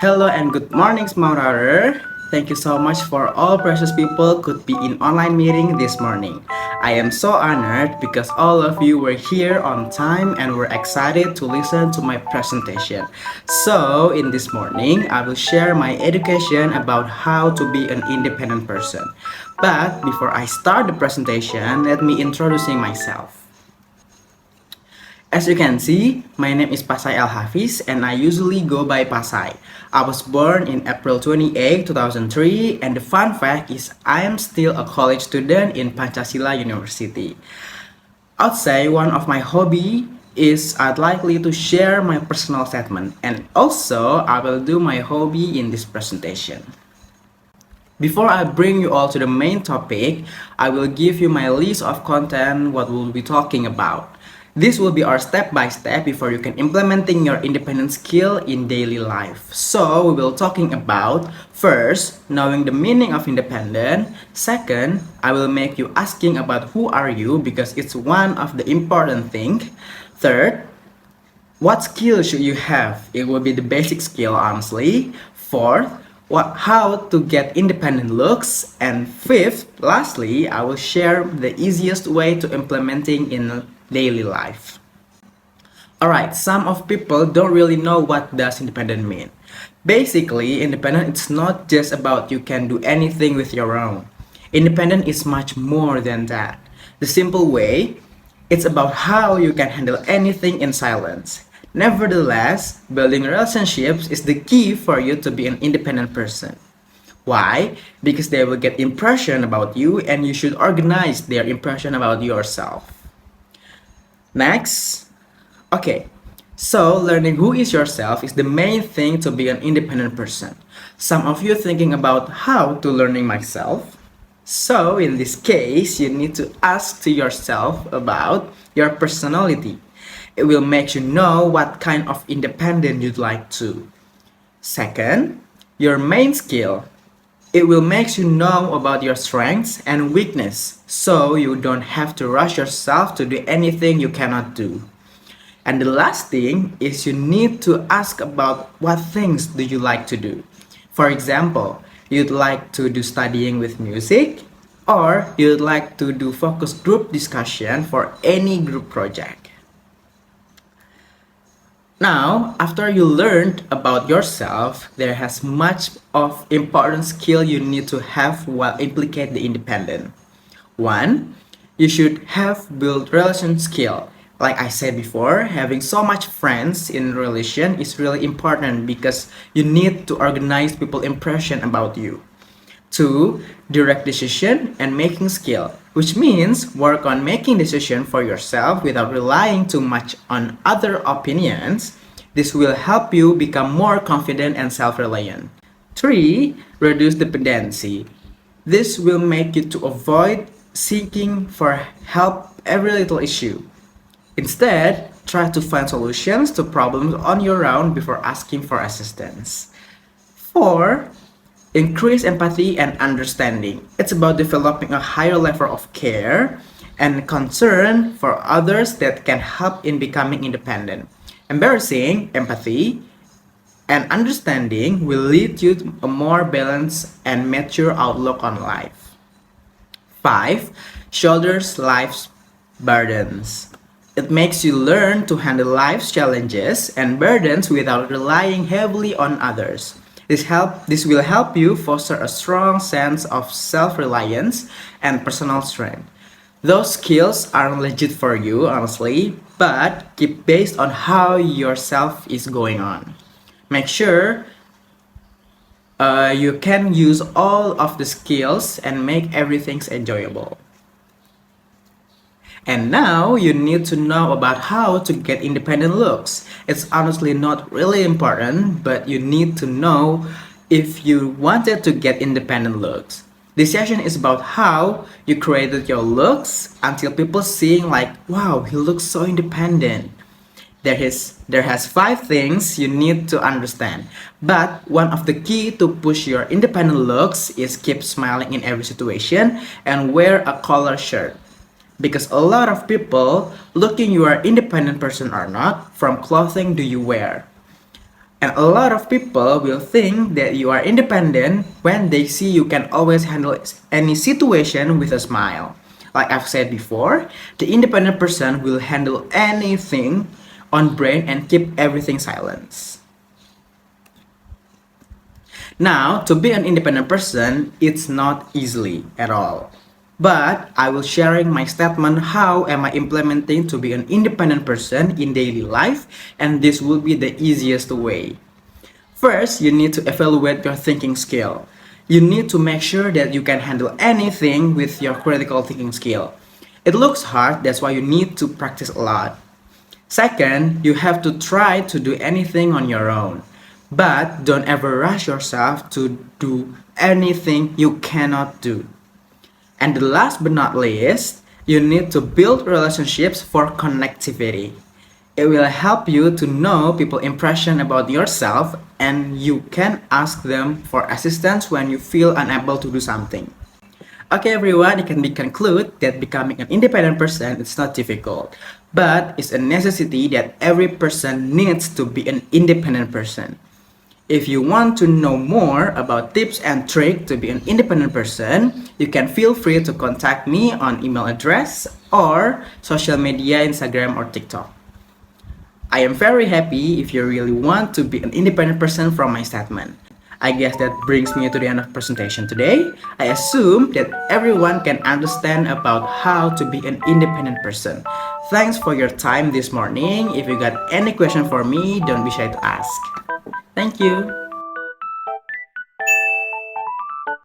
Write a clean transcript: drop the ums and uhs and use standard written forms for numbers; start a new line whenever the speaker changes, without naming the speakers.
Hello and good morning, small router. Thank you so much for all precious people could be in online meeting this morning. I am so honored because all of you were here on time and were excited to listen to my presentation. So, in this morning, I will share my education about how to be an independent person. But before I start the presentation, let me introducing myself. As you can see, my name is Pasai Al Hafiz and I usually go by Pasai. I was born in April 28, 2003, and the fun fact is I am still a college student in Pancasila University. I'd say one of my hobby is I'd likely to share my personal statement, and also I will do my hobby in this presentation. Before I bring you all to the main topic, I will give you my list of content what we'll be talking about. This will be our step by step before you can implementing your independent skill in daily life. So we will talking about first, knowing the meaning of independent. Second, I will make you asking about who are you because it's one of the important thing. Third, what skill should you have? It will be the basic skill honestly. Fourth, how to get independent looks. And fifth, lastly, I will share the easiest way to implementing in daily life. Alright, some of people don't really know what does independent mean. Basically, independent it's not just about you can do anything with your own. Independent is much more than that. The simple way, it's about how you can handle anything in silence. Nevertheless, building relationships is the key for you to be an independent person. Why? Because they will get impression about you and you should organize their impression about yourself. Next, okay, so learning who is yourself is the main thing to be an independent person. Some of you thinking about how to learning myself. So in this case, you need to ask to yourself about your personality. It will make you know what kind of independent you'd like to. Second, your main skill. It will make you know about your strengths and weakness, so you don't have to rush yourself to do anything you cannot do. And the last thing is you need to ask about what things do you like to do. For example, you'd like to do studying with music, or you'd like to do focus group discussion for any group project. Now, after you learned about yourself, there has much of important skill you need to have while implicate the independent. One, you should have built relation skill. Like I said before, having so much friends in relation is really important because you need to organize people impression about you. Two, direct decision and making skill, which means work on making decision for yourself without relying too much on other opinions. This will help you become more confident and self-reliant. Three, reduce dependency. This will make you to avoid seeking for help every little issue. Instead, try to find solutions to problems on your own before asking for assistance. Four, increase empathy and understanding. It's about developing a higher level of care and concern for others that can help in becoming independent. Embarrassing empathy and understanding will lead you to a more balanced and mature outlook on life. 5. Shoulders life's burdens. It makes you learn to handle life's challenges and burdens without relying heavily on others. This will help you foster a strong sense of self-reliance and personal strength. Those skills aren't legit for you, honestly, but keep based on how yourself is going on. Make sure you can use all of the skills and make everything enjoyable. And now you need to know about how to get independent looks. It's honestly not really important, but you need to know if you wanted to get independent looks. This session is about how you created your looks until people seeing like, wow, he looks so independent. There has 5 things you need to understand. But one of the key to push your independent looks is keep smiling in every situation and wear a collar shirt. Because a lot of people looking you are independent person or not from clothing do you wear. And a lot of people will think that you are independent when they see you can always handle any situation with a smile. Like I've said before, the independent person will handle anything on brain and keep everything silent. Now, to be an independent person, it's not easily at all. But I will sharing my statement how am I implementing to be an independent person in daily life, and this will be the easiest way. First, you need to evaluate your thinking skill. You need to make sure that you can handle anything with your critical thinking skill. It looks hard, that's why you need to practice a lot. Second, you have to try to do anything on your own. But don't ever rush yourself to do anything you cannot do. And the last but not least, you need to build relationships for connectivity. It will help you to know people's impression about yourself, and you can ask them for assistance when you feel unable to do something. Okay everyone, it can be concluded that becoming an independent person is not difficult, but it's a necessity that every person needs to be an independent person. If you want to know more about tips and tricks to be an independent person, you can feel free to contact me on email address or social media, Instagram or TikTok. I am very happy if you really want to be an independent person from my statement. I guess that brings me to the end of presentation today. I assume that everyone can understand about how to be an independent person. Thanks for your time this morning. If you got any question for me, don't be shy to ask. Thank you.